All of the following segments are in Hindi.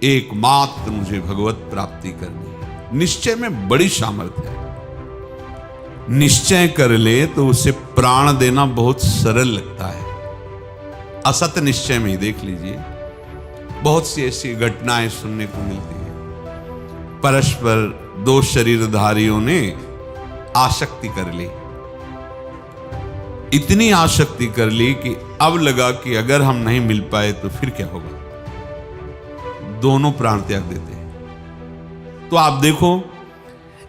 एकमात्र मुझे भगवत प्राप्ति करनी है। निश्चय में बड़ी सामर्थ्य है। निश्चय कर ले तो उसे प्राण देना बहुत सरल लगता है। असत निश्चय में ही देख लीजिए, बहुत सी ऐसी घटनाएं सुनने को मिलती हैं। परस्पर दो शरीरधारियों ने आसक्ति कर ली, इतनी आसक्ति कर ली कि अब लगा कि अगर हम नहीं मिल पाए तो फिर क्या होगा। दोनों प्राण त्याग देते हैं। तो आप देखो,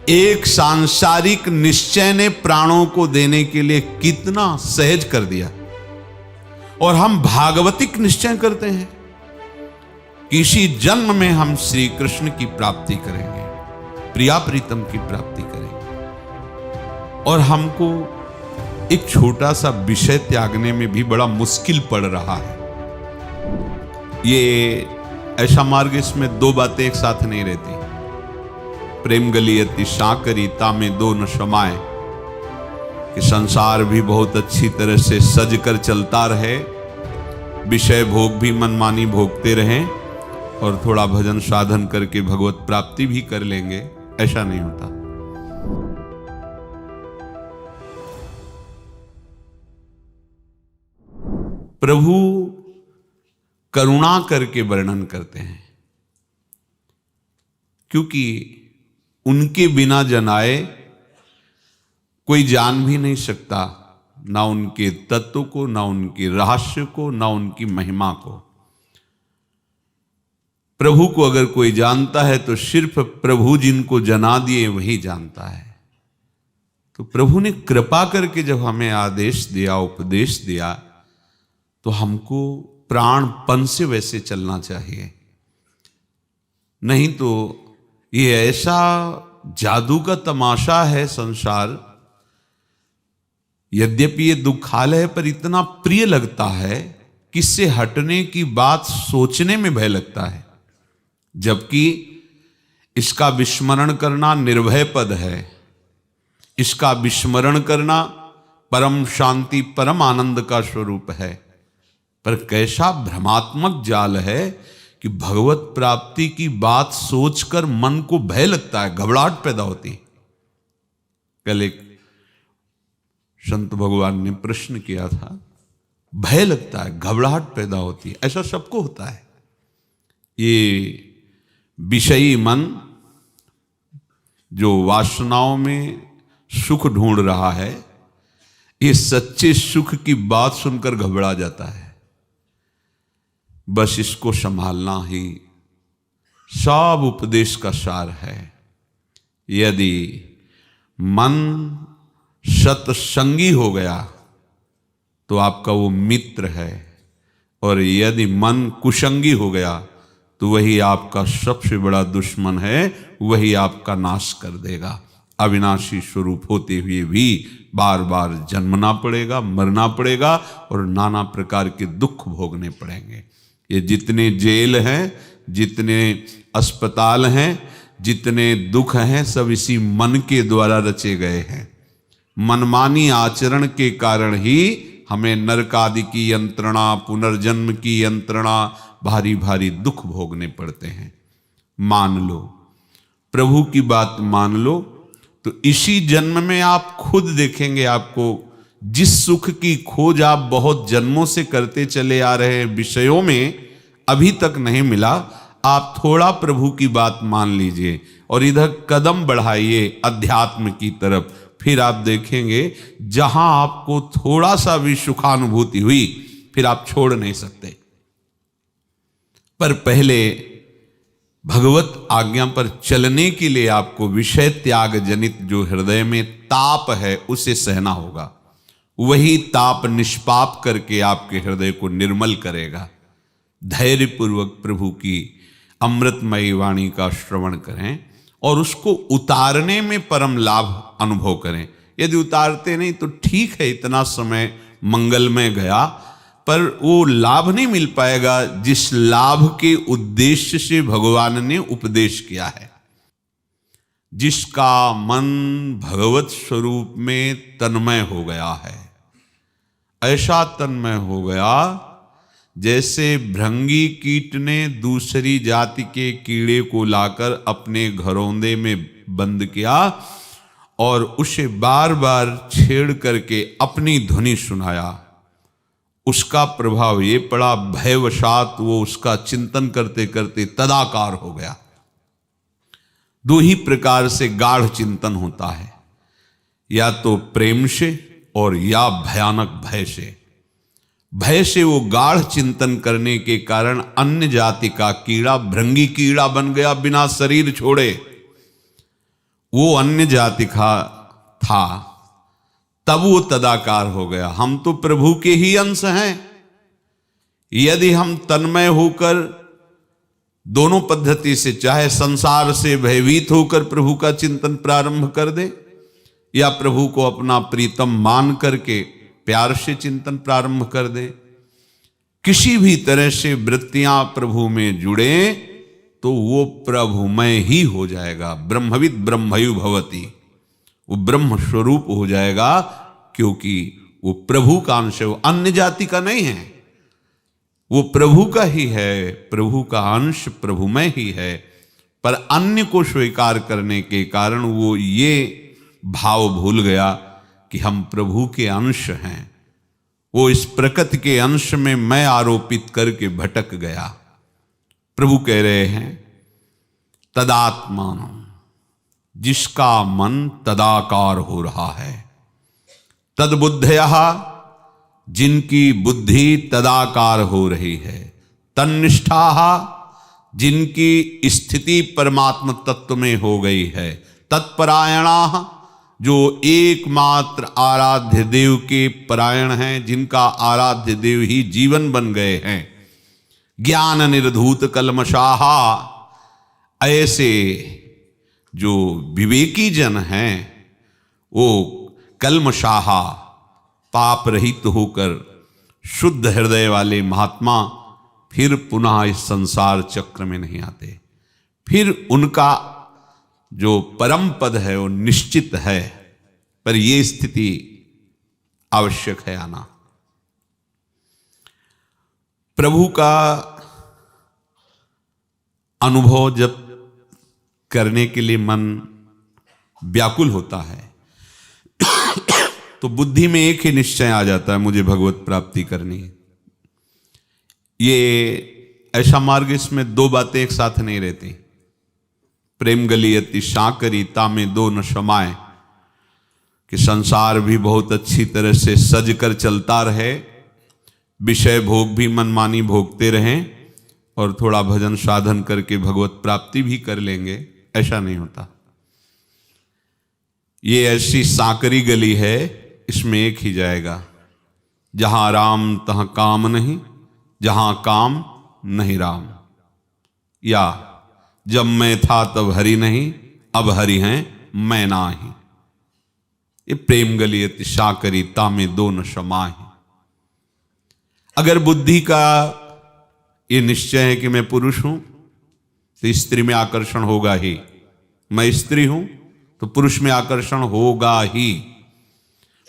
एक सांसारिक निश्चय ने प्राणों को देने के लिए कितना सहज कर दिया। और हम भागवतिक निश्चय करते हैं कि इसी जन्म में हम श्री कृष्ण की प्राप्ति करेंगे, प्रिया प्रीतम की प्राप्ति करेंगे। और हमको एक छोटा सा विषय त्यागने में भी बड़ा मुश्किल पड़ रहा है। ये ऐसा मार्ग, इसमें दो बातें एक साथ नहीं रहती। प्रेम गलियति साकरी तामे दो न समाए, कि संसार भी बहुत अच्छी तरह से सज कर चलता रहे, विषय भोग भी मनमानी भोगते रहें, और थोड़ा भजन साधन करके भगवत प्राप्ति भी कर लेंगे, ऐसा नहीं होता। प्रभु करुणा करके वर्णन करते हैं, क्योंकि उनके बिना जनाए कोई जान भी नहीं सकता, ना उनके तत्व को, ना उनके रहस्य को, ना उनकी महिमा को। प्रभु को अगर कोई जानता है तो सिर्फ प्रभु जिनको जना दिए वही जानता है। तो प्रभु ने कृपा करके जब हमें आदेश दिया, उपदेश दिया, तो हमको प्राणपन से वैसे चलना चाहिए। नहीं तो ये ऐसा जादू का तमाशा है संसार, यद्यपि ये दुखालय है पर इतना प्रिय लगता है कि इससे हटने की बात सोचने में भय लगता है। जबकि इसका विस्मरण करना निर्भय पद है, इसका विस्मरण करना परम शांति परम आनंद का स्वरूप है। पर कैसा भ्रमात्मक जाल है कि भगवत प्राप्ति की बात सोचकर मन को भय लगता है, घबराहट पैदा होती। कल एक संत भगवान ने प्रश्न किया था, भय लगता है, घबराहट पैदा होती है, ऐसा सबको होता है। ये विषयी मन जो वासनाओं में सुख ढूंढ रहा है, ये सच्चे सुख की बात सुनकर घबरा जाता है। बस इसको संभालना ही सब उपदेश का सार है। यदि मन सत्संगी हो गया तो आपका वो मित्र है, और यदि मन कुसंगी हो गया तो वही आपका सबसे बड़ा दुश्मन है, वही आपका नाश कर देगा। अविनाशी स्वरूप होते हुए भी बार बार जन्मना पड़ेगा, मरना पड़ेगा, और नाना प्रकार के दुख भोगने पड़ेंगे। ये जितने जेल हैं, जितने अस्पताल हैं, जितने दुख हैं, सब इसी मन के द्वारा रचे गए हैं। मनमानी आचरण के कारण ही हमें नरक आदि की यंत्रणा, पुनर्जन्म की यंत्रणा, भारी भारी दुख भोगने पड़ते हैं। मान लो, प्रभु की बात मान लो, तो इसी जन्म में आप खुद देखेंगे, आपको जिस सुख की खोज आप बहुत जन्मों से करते चले आ रहे हैं, विषयों में अभी तक नहीं मिला, आप थोड़ा प्रभु की बात मान लीजिए और इधर कदम बढ़ाइए अध्यात्म की तरफ। फिर आप देखेंगे जहां आपको थोड़ा सा भी सुखानुभूति हुई, फिर आप छोड़ नहीं सकते। पर पहले भगवत आज्ञा पर चलने के लिए आपको विषय त्याग जनित जो हृदय में ताप है उसे सहना होगा। वही ताप निष्पाप करके आपके हृदय को निर्मल करेगा। धैर्य पूर्वक प्रभु की अमृतमयी वाणी का श्रवण करें और उसको उतारने में परम लाभ अनुभव करें। यदि उतारते नहीं तो ठीक है, इतना समय मंगलमय गया, पर वो लाभ नहीं मिल पाएगा जिस लाभ के उद्देश्य से भगवान ने उपदेश किया है। जिसका मन भगवत स्वरूप में तन्मय हो गया है, ऐसा तन्मय हो गया जैसे भृंगी कीट ने दूसरी जाति के कीड़े को लाकर अपने घरौंदे में बंद किया और उसे बार बार छेड़ करके अपनी ध्वनि सुनाया, उसका प्रभाव ये पड़ा, भयवशात वो उसका चिंतन करते करते तदाकार हो गया। दो ही प्रकार से गाढ़ चिंतन होता है, या तो प्रेम से और या भयानक भय से। भय से वो गाढ़ चिंतन करने के कारण अन्य जाति का कीड़ा भृंगी कीड़ा बन गया बिना शरीर छोड़े। वो अन्य जाति का था, तब वो तदाकार हो गया। हम तो प्रभु के ही अंश हैं। यदि हम तन्मय होकर दोनों पद्धति से, चाहे संसार से भयभीत होकर प्रभु का चिंतन प्रारंभ कर दे, या प्रभु को अपना प्रीतम मान करके प्यार से चिंतन प्रारंभ कर दे, किसी भी तरह से वृत्तियां प्रभु में जुड़े तो वो प्रभुमय ही हो जाएगा। ब्रह्मविद ब्रह्मयु भवति, वो ब्रह्म स्वरूप हो जाएगा, क्योंकि वो प्रभु का अंश है, वो अन्य जाति का नहीं है, वो प्रभु का ही है। प्रभु का अंश प्रभुमय ही है, पर अन्य को स्वीकार करने के कारण वो ये भाव भूल गया कि हम प्रभु के अंश हैं। वो इस प्रकृति के अंश में मैं आरोपित करके भटक गया। प्रभु कह रहे हैं तदात्मान, जिसका मन तदाकार हो रहा है, तद्बुद्धयः, जिनकी बुद्धि तदाकार हो रही है, तन्निष्ठाः, जिनकी स्थिति परमात्म तत्व में हो गई है, तत्परायणाः, जो एकमात्र आराध्य देव के परायण हैं, जिनका आराध्य देव ही जीवन बन गए हैं, ज्ञान निर्धूत कल्मषाः, ऐसे जो विवेकी जन हैं, वो कल्मषाः, पाप रहित होकर शुद्ध हृदय वाले महात्मा फिर पुनः इस संसार चक्र में नहीं आते। फिर उनका जो परम पद है वो निश्चित है, पर ये स्थिति आवश्यक है आना। प्रभु का अनुभव जब करने के लिए मन व्याकुल होता है तो बुद्धि में एक ही निश्चय आ जाता है, मुझे भगवत प्राप्ति करनी है। ये ऐसा मार्ग, इसमें दो बातें एक साथ नहीं रहती। प्रेम गलियति शाकरी तामे दो न समाए, कि संसार भी बहुत अच्छी तरह से सज कर चलता रहे, विषय भोग भी मनमानी भोगते रहें, और थोड़ा भजन साधन करके भगवत प्राप्ति भी कर लेंगे, ऐसा नहीं होता। ये ऐसी सांकरी गली है, इसमें एक ही जाएगा, जहां राम तहां काम नहीं, जहां काम नहीं राम। या जब मैं था तब हरि नहीं, अब हरि हैं मैं नाही। ये प्रेम गलियति शाकरी तामे दो न समाहि। अगर बुद्धि का ये निश्चय है कि मैं पुरुष हूं तो स्त्री में आकर्षण होगा ही, मैं स्त्री हूं तो पुरुष में आकर्षण होगा ही,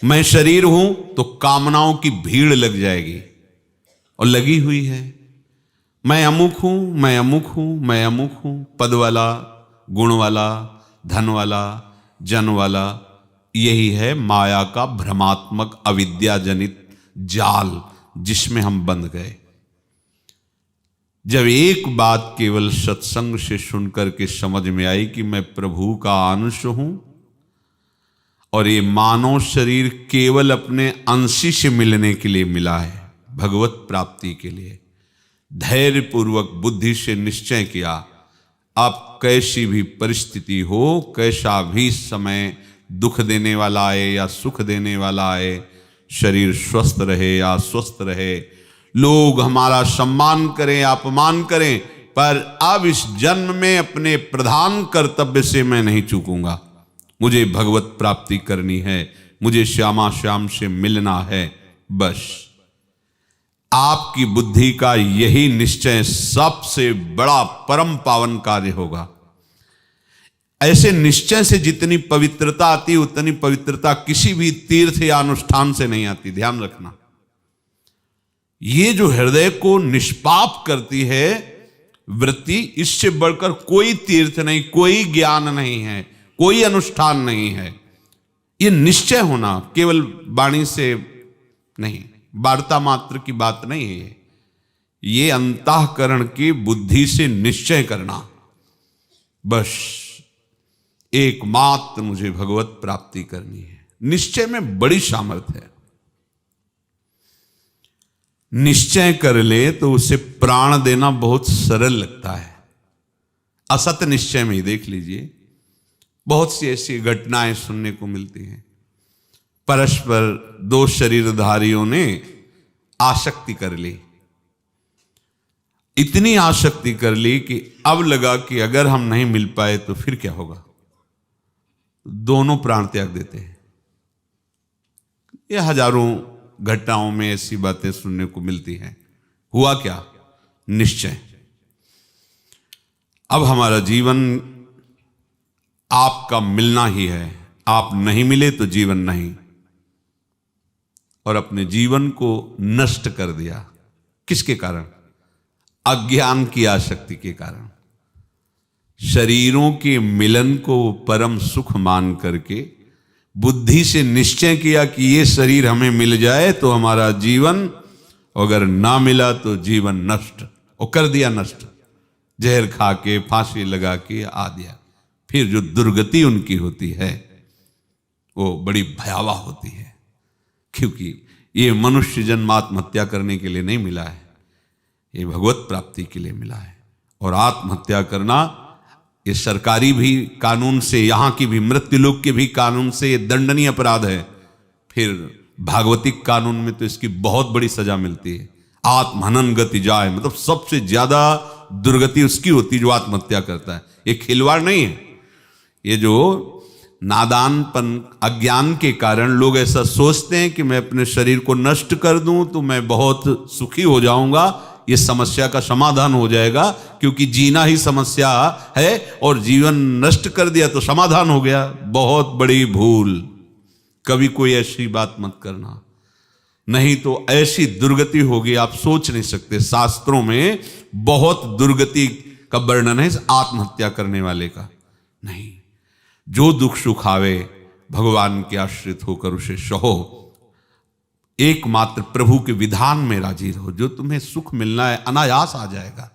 मैं शरीर हूं तो कामनाओं की भीड़ लग जाएगी, और लगी हुई है। मैं अमुक हूं, मैं अमुक हूं, मैं अमुक हूं, पद वाला, गुण वाला, धन वाला, जन वाला। यही है माया का भ्रमात्मक अविद्या जनित जाल, जिसमें हम बंध गए। जब एक बात केवल सत्संग से सुनकर के समझ में आई कि मैं प्रभु का अंश हूं, और ये मानव शरीर केवल अपने अंशी से मिलने के लिए मिला है, भगवत प्राप्ति के लिए, धैर्य पूर्वक बुद्धि से निश्चय किया, अब कैसी भी परिस्थिति हो, कैसा भी समय दुख देने वाला आए या सुख देने वाला आए, शरीर स्वस्थ रहे या अस्वस्थ रहे, लोग हमारा सम्मान करें अपमान करें, पर अब इस जन्म में अपने प्रधान कर्तव्य से मैं नहीं चूकूंगा। मुझे भगवत प्राप्ति करनी है, मुझे श्यामा श्याम से मिलना है। बस आपकी बुद्धि का यही निश्चय सबसे बड़ा परम पावन कार्य होगा। ऐसे निश्चय से जितनी पवित्रता आती, उतनी पवित्रता किसी भी तीर्थ या अनुष्ठान से नहीं आती, ध्यान रखना। ये जो हृदय को निष्पाप करती है वृत्ति, इससे बढ़कर कोई तीर्थ नहीं, कोई ज्ञान नहीं है, कोई अनुष्ठान नहीं है। ये निश्चय होना केवल वाणी से नहीं, वार्ता मात्र की बात नहीं है, ये अंतःकरण की बुद्धि से निश्चय करना। बस एकमात्र मुझे भगवत प्राप्ति करनी है। निश्चय में बड़ी सामर्थ्य है। निश्चय कर ले तो उसे प्राण देना बहुत सरल लगता है। असत निश्चय में ही देख लीजिए, बहुत सी ऐसी घटनाएं सुनने को मिलती हैं। परस्पर दो शरीरधारियों ने आसक्ति कर ली, इतनी आसक्ति कर ली कि अब लगा कि अगर हम नहीं मिल पाए तो फिर क्या होगा, दोनों प्राण त्याग देते हैं। ये हजारों घटनाओं में ऐसी बातें सुनने को मिलती हैं। हुआ क्या? निश्चय। अब हमारा जीवन आपका मिलना ही है, आप नहीं मिले तो जीवन नहीं। और अपने जीवन को नष्ट कर दिया। किसके कारण? अज्ञान की आसक्ति के कारण। शरीरों के मिलन को परम सुख मान करके बुद्धि से निश्चय किया कि ये शरीर हमें मिल जाए तो हमारा जीवन, अगर ना मिला तो जीवन नष्ट, और कर दिया नष्ट। जहर खा के, फांसी लगा के आ दिया। फिर जो दुर्गति उनकी होती है वो बड़ी भयावह होती है, क्योंकि ये मनुष्य जन्म आत्महत्या करने के लिए नहीं मिला है, ये भगवत प्राप्ति के लिए मिला है। और आत्महत्या करना ये सरकारी भी कानून से, यहाँ की भी मृत्युलोक के भी कानून से ये दंडनीय अपराध है। फिर भागवतिक कानून में तो इसकी बहुत बड़ी सजा मिलती है। आत्महनन गति जाए, मतलब सबसे ज्यादा दुर्गति उसकी होती जो आत्महत्या करता है। ये खिलवाड़ नहीं है। ये जो नादानपन, अज्ञान के कारण लोग ऐसा सोचते हैं कि मैं अपने शरीर को नष्ट कर दूं तो मैं बहुत सुखी हो जाऊंगा, ये समस्या का समाधान हो जाएगा, क्योंकि जीना ही समस्या है और जीवन नष्ट कर दिया तो समाधान हो गया। बहुत बड़ी भूल। कभी कोई ऐसी बात मत करना, नहीं तो ऐसी दुर्गति होगी आप सोच नहीं सकते। शास्त्रों में बहुत दुर्गति का वर्णन है आत्महत्या करने वाले का। नहीं, जो दुख सुख आवे भगवान के आश्रित होकर उसे सहो। एकमात्र प्रभु के विधान में राजी रहो। जो तुम्हें सुख मिलना है अनायास आ जाएगा,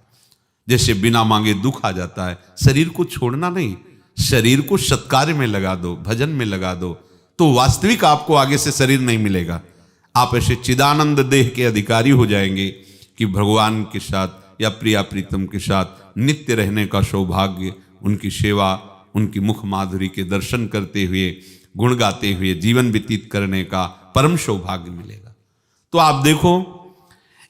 जैसे बिना मांगे दुख आ जाता है। शरीर को छोड़ना नहीं, शरीर को सत्कार्य में लगा दो, भजन में लगा दो, तो वास्तविक आपको आगे से शरीर नहीं मिलेगा। आप ऐसे चिदानंद देह के अधिकारी हो जाएंगे कि भगवान के साथ या प्रिया प्रीतम के साथ नित्य रहने का सौभाग्य, उनकी सेवा, उनकी मुख माधुरी के दर्शन करते हुए, गुण गाते हुए जीवन व्यतीत करने का परम सौभाग्य मिलेगा। तो आप देखो,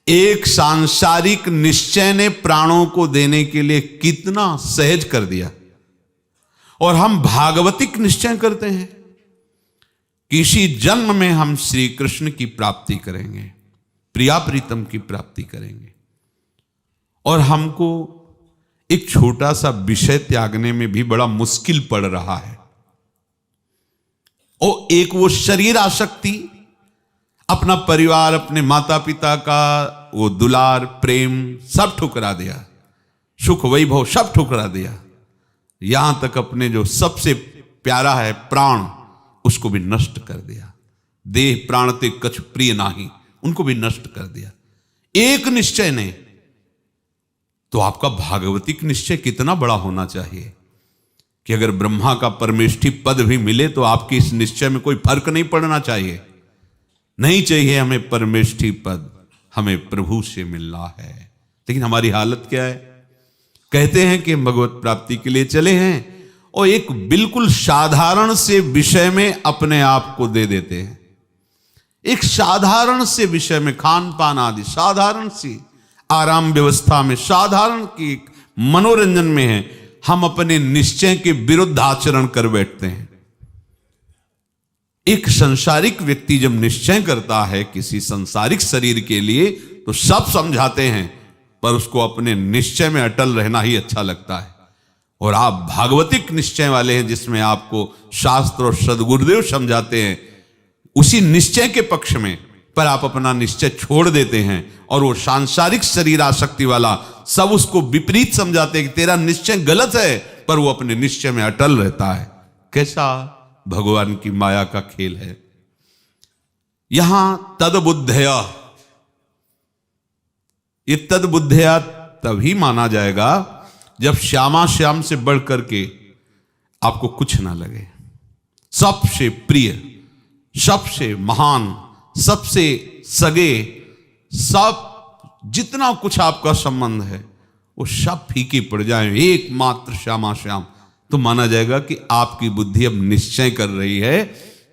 एक सांसारिक निश्चय ने प्राणों को देने के लिए कितना सहज कर दिया। और हम भागवतिक निश्चय करते हैं किसी जन्म में हम श्री कृष्ण की प्राप्ति करेंगे, प्रिया प्रीतम की प्राप्ति करेंगे। और हमको एक छोटा सा विषय त्यागने में भी बड़ा मुश्किल पड़ रहा है। और एक वो शरीर आसक्ति, अपना परिवार, अपने माता पिता का वो दुलार प्रेम सब ठुकरा दिया, सुख वैभव सब ठुकरा दिया। यहां तक अपने जो सबसे प्यारा है प्राण, उसको भी नष्ट कर दिया। देह प्राण ते कछु प्रिय नाही, उनको भी नष्ट कर दिया एक निश्चय ने। तो आपका भागवतिक निश्चय कितना बड़ा होना चाहिए कि अगर ब्रह्मा का परमेष्ठी पद भी मिले तो आपकी इस निश्चय में कोई फर्क नहीं पड़ना चाहिए। नहीं चाहिए हमें परमेष्ठी पद, हमें प्रभु से मिलना है। लेकिन हमारी हालत क्या है? कहते हैं कि भगवत प्राप्ति के लिए चले हैं और एक बिल्कुल साधारण से विषय में अपने आप को दे देते हैं। एक साधारण से विषय में, खान पान आदि साधारण सी आराम व्यवस्था में, साधारण की मनोरंजन में है, हम अपने निश्चय के विरुद्ध आचरण कर बैठते हैं। एक संसारिक व्यक्ति जब निश्चय करता है किसी संसारिक शरीर के लिए तो सब समझाते हैं, पर उसको अपने निश्चय में अटल रहना ही अच्छा लगता है। और आप भागवतिक निश्चय वाले हैं जिसमें आपको शास्त्र और सदगुरुदेव समझाते हैं, उसी निश्चय के पक्ष में पर आप अपना निश्चय छोड़ देते हैं और वो सांसारिक शरीर आसक्ति वाला सब उसको विपरीत समझाते हैं कि तेरा निश्चय गलत है, पर वो अपने निश्चय में अटल रहता है। कैसा भगवान की माया का खेल है। यहां तद्बुद्धया, ये तद्बुद्धया तभी माना जाएगा जब श्यामा श्याम से बढ़ करके आपको कुछ ना लगे। सबसे प्रिय, सबसे महान, सबसे सगे, सब जितना कुछ आपका संबंध है वो सब फीके पड़ जाए, एकमात्र श्यामा श्याम, तो माना जाएगा कि आपकी बुद्धि अब निश्चय कर रही है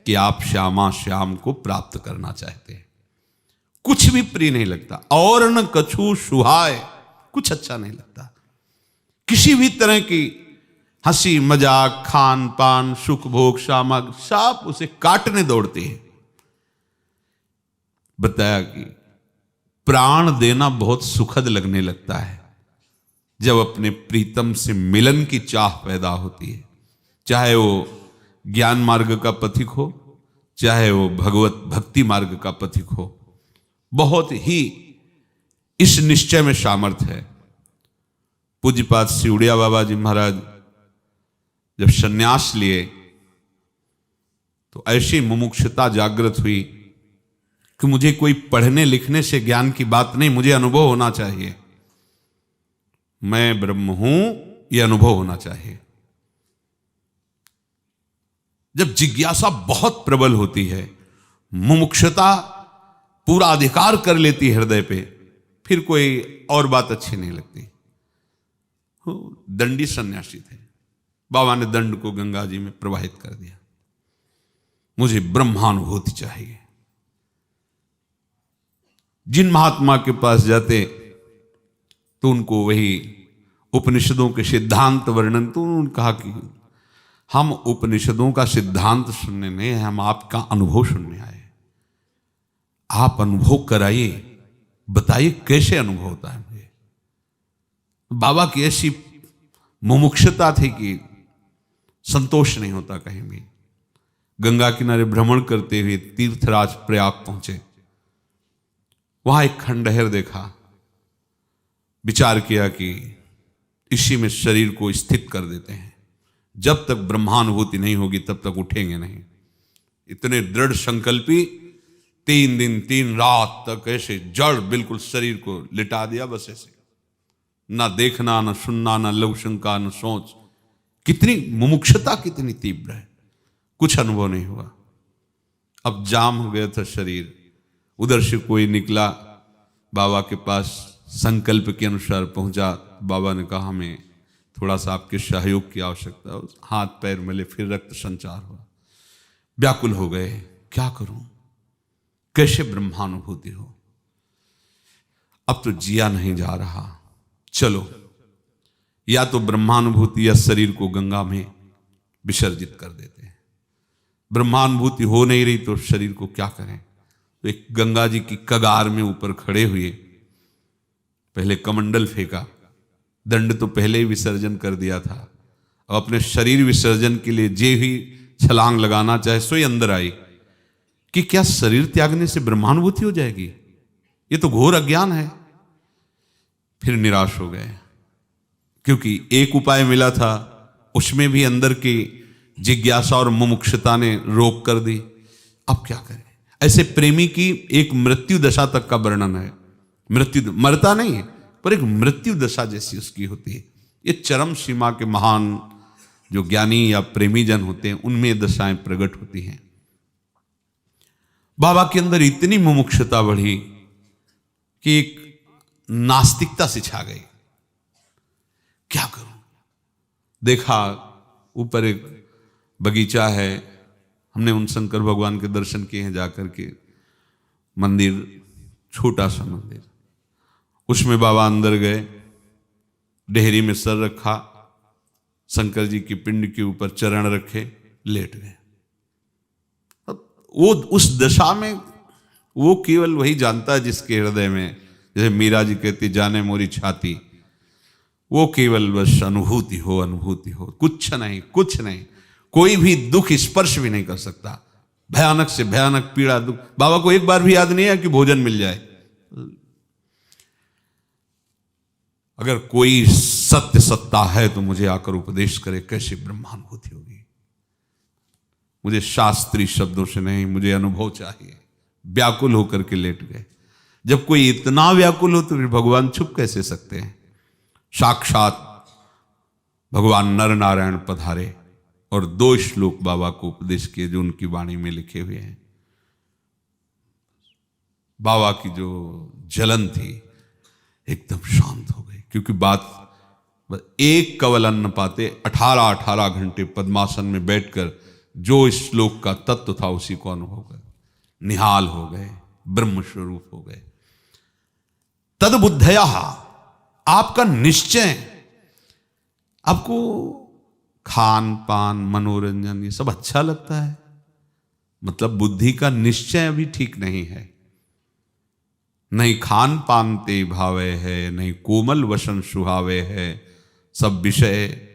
कि आप श्यामा श्याम को प्राप्त करना चाहते हैं। कुछ भी प्रिय नहीं लगता, और न कछु सुहाय, कुछ अच्छा नहीं लगता। किसी भी तरह की हंसी मजाक, खान पान, सुख भोग, सामग्री, सब उसे काटने दौड़ते हैं। बताया कि प्राण देना बहुत सुखद लगने लगता है जब अपने प्रीतम से मिलन की चाह पैदा होती है, चाहे वो ज्ञान मार्ग का पथिक हो, चाहे वो भगवत भक्ति मार्ग का पथिक हो। बहुत ही इस निश्चय में सामर्थ्य है। पूज्यपाद सिउड़िया बाबा जी महाराज जब सन्यास लिए तो ऐसी मुमुक्षुता जागृत हुई कि मुझे कोई पढ़ने लिखने से ज्ञान की बात नहीं, मुझे अनुभव होना चाहिए। मैं ब्रह्म हूं यह अनुभव होना चाहिए। जब जिज्ञासा बहुत प्रबल होती है, मुमुक्षुता पूरा अधिकार कर लेती है हृदय पे, फिर कोई और बात अच्छी नहीं लगती। दंडी सन्यासी थे, बाबा ने दंड को गंगा जी में प्रवाहित कर दिया। मुझे ब्रह्मानुभूति चाहिए। जिन महात्मा के पास जाते तो उनको वही उपनिषदों के सिद्धांत वर्णन, तो उन्होंने कहा कि हम उपनिषदों का सिद्धांत सुनने नहीं है, हम आपका अनुभव सुनने आए। आप अनुभव कराइए, बताइए कैसे अनुभव होता है मुझे। बाबा की ऐसी मुमुक्षुता थी कि संतोष नहीं होता कहीं भी। गंगा किनारे भ्रमण करते हुए तीर्थराज प्रयाग पहुंचे। वहां एक खंडहर देखा, विचार किया कि इसी में शरीर को स्थित कर देते हैं, जब तक ब्रह्मानुभूति नहीं होगी तब तक उठेंगे नहीं। इतने दृढ़ संकल्पी 3 दिन 3 रात तक ऐसे जड़ बिल्कुल शरीर को लिटा दिया, बस ऐसे, ना देखना, ना सुनना, ना लघु शंका, ना सोच। कितनी मुमुक्षुता कितनी तीव्र है, कुछ अनुभव नहीं हुआ। अब जाम हो गया था शरीर। उधर से कोई निकला, बाबा के पास संकल्प के अनुसार पहुंचा। बाबा ने कहा हमें थोड़ा सा आपके सहयोग की आवश्यकता है। हाथ पैर मिले, फिर रक्त संचार हुआ। व्याकुल हो गए, क्या करूं, कैसे ब्रह्मानुभूति हो। अब तो जिया नहीं जा रहा, चलो या तो ब्रह्मानुभूति या शरीर को गंगा में विसर्जित कर देते हैं। ब्रह्मानुभूति हो नहीं रही तो शरीर को क्या करें। तो एक गंगा जी की कगार में ऊपर खड़े हुए, पहले कमंडल फेंका, दंड तो पहले ही विसर्जन कर दिया था। अब अपने शरीर विसर्जन के लिए जे ही छलांग लगाना चाहे सोई अंदर आई कि क्या शरीर त्यागने से ब्रह्मानुभूति हो जाएगी, ये तो घोर अज्ञान है। फिर निराश हो गए, क्योंकि एक उपाय मिला था, उसमें भी अंदर की जिज्ञासा और मुमुक्षुता ने रोक कर दी। अब क्या करें। ऐसे प्रेमी की एक मृत्यु दशा तक का वर्णन है। मृत्यु मरता नहीं है, पर एक मृत्यु दशा जैसी उसकी होती है। ये चरम सीमा के महान जो ज्ञानी या प्रेमी जन होते हैं, उनमें दशाएं प्रकट होती हैं। बाबा के अंदर इतनी मुमुक्षुता बढ़ी कि एक नास्तिकता से छा गई। क्या करूं। देखा ऊपर एक बगीचा है, हमने उन शंकर भगवान के दर्शन किए हैं जाकर के। मंदिर, छोटा सा मंदिर, उसमें बाबा अंदर गए, डेहरी में सर रखा, शंकर जी की पिंड के ऊपर चरण रखे, लेट गए। वो उस दशा में वो केवल वही जानता है जिसके हृदय में, जैसे मीरा जी कहती जाने मोरी छाती, वो केवल बस अनुभूति हो, अनुभूति हो, कुछ नहीं, कुछ नहीं। कोई भी दुख स्पर्श भी नहीं कर सकता, भयानक से भयानक पीड़ा दुख। बाबा को एक बार भी याद नहीं है कि भोजन मिल जाए। अगर कोई सत्य सत्ता है तो मुझे आकर उपदेश करे, कैसे ब्रह्मानुभूति होगी। मुझे शास्त्रीय शब्दों से नहीं, मुझे अनुभव चाहिए। व्याकुल होकर के लेट गए। जब कोई इतना व्याकुल हो तो फिर भगवान छुप कैसे सकते हैं। साक्षात भगवान नर नारायण पधारे और 2 श्लोक बाबा को उपदेश किए जो उनकी वाणी में लिखे हुए हैं। बाबा की जो जलन थी एकदम शांत हो गई, क्योंकि बात एक कवल अन्न पाते 18 घंटे पद्मासन में बैठकर जो इस श्लोक का तत्व था उसी को अनुभव कर निहाल हो गए, ब्रह्म स्वरूप हो गए। तद बुद्धया, आपका निश्चय, आपको खान पान मनोरंजन ये सब अच्छा लगता है, मतलब बुद्धि का निश्चय अभी ठीक नहीं है। नहीं खान पान ते भावे है, नहीं कोमल वसन सुहावे है, सब विषय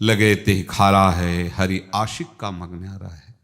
लगे ते खारा है, हरि आशिक का मग्न आ रहा है।